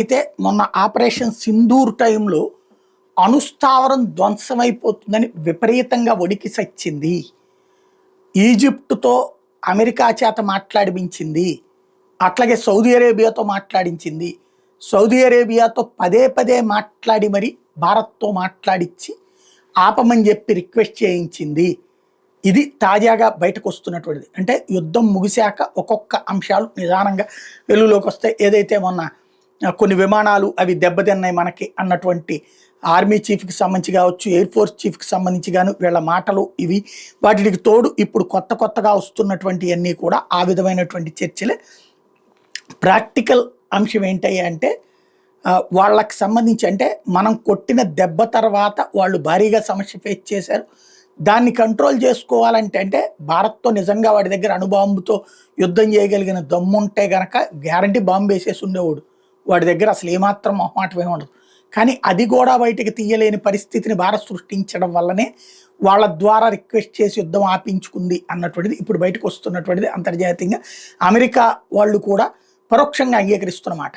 అయితే మొన్న ఆపరేషన్ సింధూర్ టైంలో అణుస్థావరం ధ్వంసమైపోతుందని విపరీతంగా వణికి సచ్చింది. ఈజిప్టుతో అమెరికా చేత మాట్లాడిపించింది. అట్లాగే సౌదీ అరేబియాతో మాట్లాడించింది. సౌదీ అరేబియాతో పదే పదే మాట్లాడి మరి భారత్తో మాట్లాడించి ఆపమని చెప్పి రిక్వెస్ట్ చేయించింది. ఇది తాజాగా బయటకు వస్తున్నటువంటిది. అంటే యుద్ధం ముగిశాక ఒక్కొక్క అంశాలు నిదానంగా వెలుగులోకి వస్తాయి. ఏదైతే మొన్న కొన్ని విమానాలు అవి దెబ్బతిన్నాయి మనకి అన్నటువంటి ఆర్మీ చీఫ్కి సంబంధించి కావచ్చు, ఎయిర్ ఫోర్స్ చీఫ్కి సంబంధించి గాను వీళ్ళ మాటలు ఇవి, వాటికి తోడు ఇప్పుడు కొత్తగా వస్తున్నటువంటి అన్నీ కూడా ఆ విధమైనటువంటి చర్చలే. ప్రాక్టికల్ అంశం ఏంటయ్యా అంటే వాళ్ళకి సంబంధించి అంటే మనం కొట్టిన దెబ్బ తర్వాత వాళ్ళు భారీగా సమస్య ఫేస్ చేశారు. దాన్ని కంట్రోల్ చేసుకోవాలంటే అంటే భారత్తో నిజంగా వాడి దగ్గర అణుబాంబుతో యుద్ధం చేయగలిగిన దమ్ముంటే గనక గ్యారంటీ బాంబు వేసేసి ఉండేవాడు. వాడి దగ్గర అసలు ఏమాత్రం మొహమాటమే ఉండదు. కానీ అది కూడా బయటకు తీయలేని పరిస్థితిని భారత్ సృష్టించడం వల్లనే వాళ్ళ ద్వారా రిక్వెస్ట్ చేసి యుద్ధం ఆపించుకుంది అన్నటువంటిది ఇప్పుడు బయటకు వస్తున్నటువంటిది. అంతర్జాతీయంగా అమెరికా వాళ్ళు కూడా పరోక్షంగా అంగీకరిస్తున్నమాట.